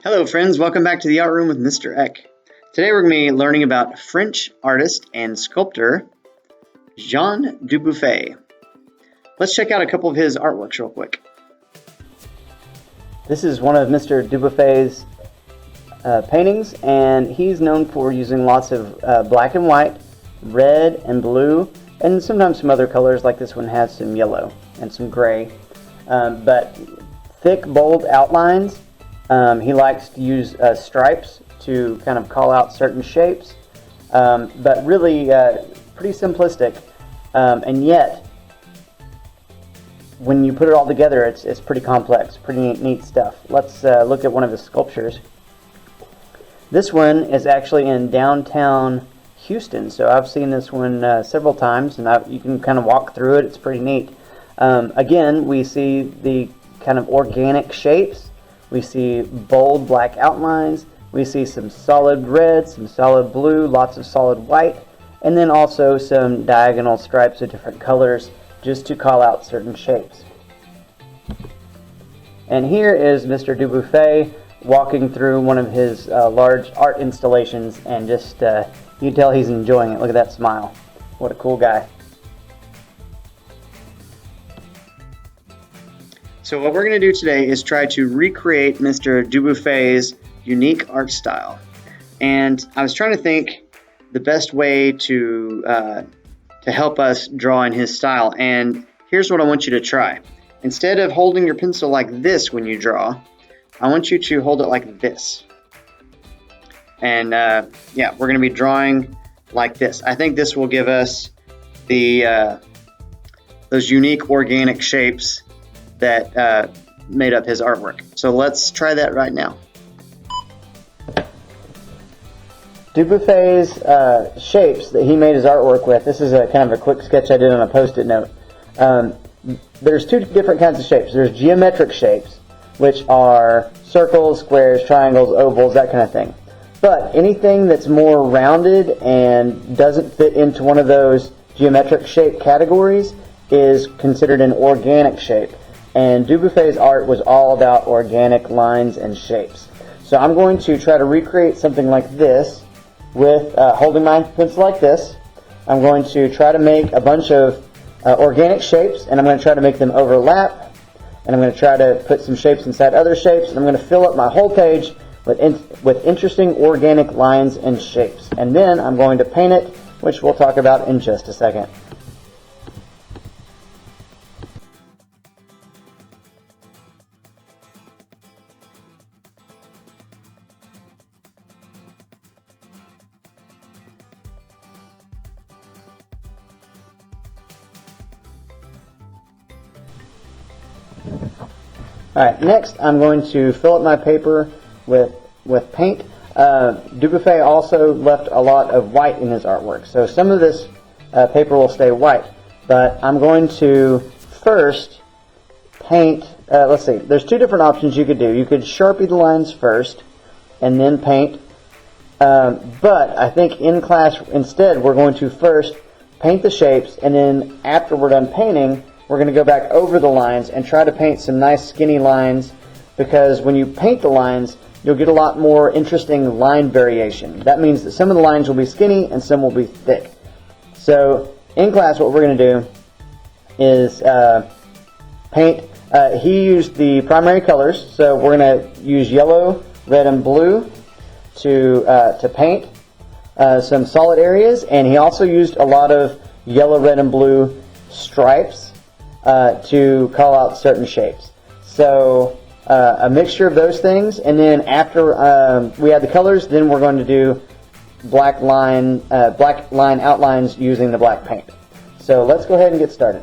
Hello friends, welcome back to the Art Room with Mr. Eck. Today we're going to be learning about French artist and sculptor Jean Dubuffet. Let's check out a couple of his artworks real quick. This is one of Mr. Dubuffet's paintings, and he's known for using lots of black and white, red and blue, and sometimes some other colors, like this one has some yellow and some gray. But thick, bold outlines. He likes to use stripes to kind of call out certain shapes, but really pretty simplistic, and yet when you put it all together, it's pretty complex, pretty neat stuff. Let's look at one of his sculptures. This one is actually in downtown Houston, so I've seen this one several times, and you can kind of walk through it. It's pretty neat. Again, we see the kind of organic shapes. We see bold black outlines. We see some solid red, some solid blue, lots of solid white, and then also some diagonal stripes of different colors just to call out certain shapes. And here is Mr. Dubuffet walking through one of his large art installations, and just you can tell he's enjoying it. Look at that smile. What a cool guy. So what we're going to do today is try to recreate Mr. Dubuffet's unique art style. And I was trying to think the best way to help us draw in his style. And here's what I want you to try. Instead of holding your pencil like this when you draw, I want you to hold it like this. And yeah, we're going to be drawing like this. I think this will give us the those unique organic shapes that made up his artwork. So let's try that right now. Dubuffet's shapes that he made his artwork with, this is a kind of a quick sketch I did on a post-it note. There's two different kinds of shapes. There's geometric shapes, which are circles, squares, triangles, ovals, that kind of thing. But anything that's more rounded and doesn't fit into one of those geometric shape categories is considered an organic shape. And Dubuffet's art was all about organic lines and shapes. So I'm going to try to recreate something like this with holding my pencil like this. I'm going to try to make a bunch of organic shapes, and I'm going to try to make them overlap, and I'm going to try to put some shapes inside other shapes, and I'm going to fill up my whole page with interesting organic lines and shapes. And then I'm going to paint it, which we'll talk about in just a second. Alright, next I'm going to fill up my paper with paint. Dubuffet also left a lot of white in his artwork, so some of this paper will stay white. But I'm going to first paint, let's see, there's two different options you could do. You could Sharpie the lines first and then paint. But I think in class instead we're going to first paint the shapes, and then after we're done painting, we're going to go back over the lines and try to paint some nice skinny lines, because when you paint the lines, you'll get a lot more interesting line variation. That means that some of the lines will be skinny and some will be thick. So in class what we're going to do is paint. He used the primary colors, so we're going to use yellow, red, and blue to paint some solid areas, and he also used a lot of yellow, red, and blue stripes to call out certain shapes. So a mixture of those things, and then after we add the colors, then we're going to do black line outlines using the black paint. So let's go ahead and get started.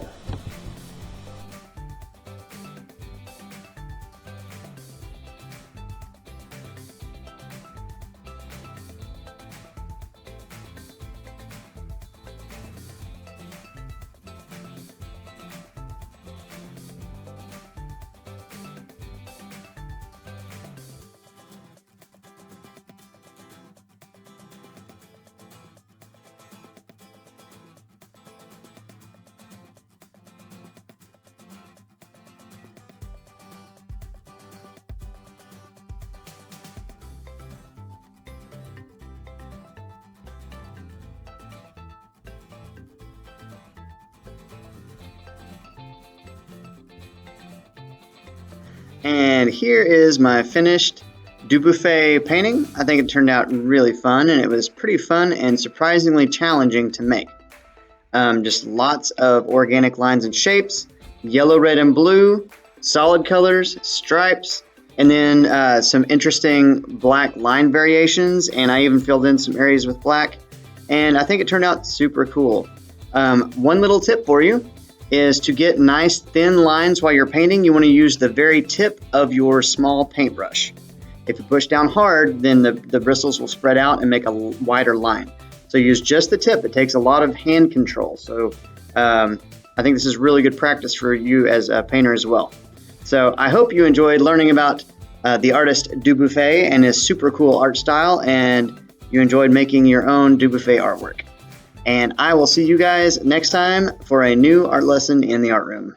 And here is my finished Dubuffet painting. I think it turned out really fun, and it was pretty fun and surprisingly challenging to make. Just lots of organic lines and shapes, yellow, red, and blue, solid colors, stripes, and then some interesting black line variations, and I even filled in some areas with black, and I think it turned out super cool. One little tip for you is to get nice thin lines while you're painting. You want to use the very tip of your small paintbrush. If you push down hard, then the bristles will spread out and make a wider line. So use just the tip. It takes a lot of hand control. So I think this is really good practice for you as a painter as well. So I hope you enjoyed learning about the artist Dubuffet and his super cool art style, and you enjoyed making your own Dubuffet artwork. And I will see you guys next time for a new art lesson in the art room.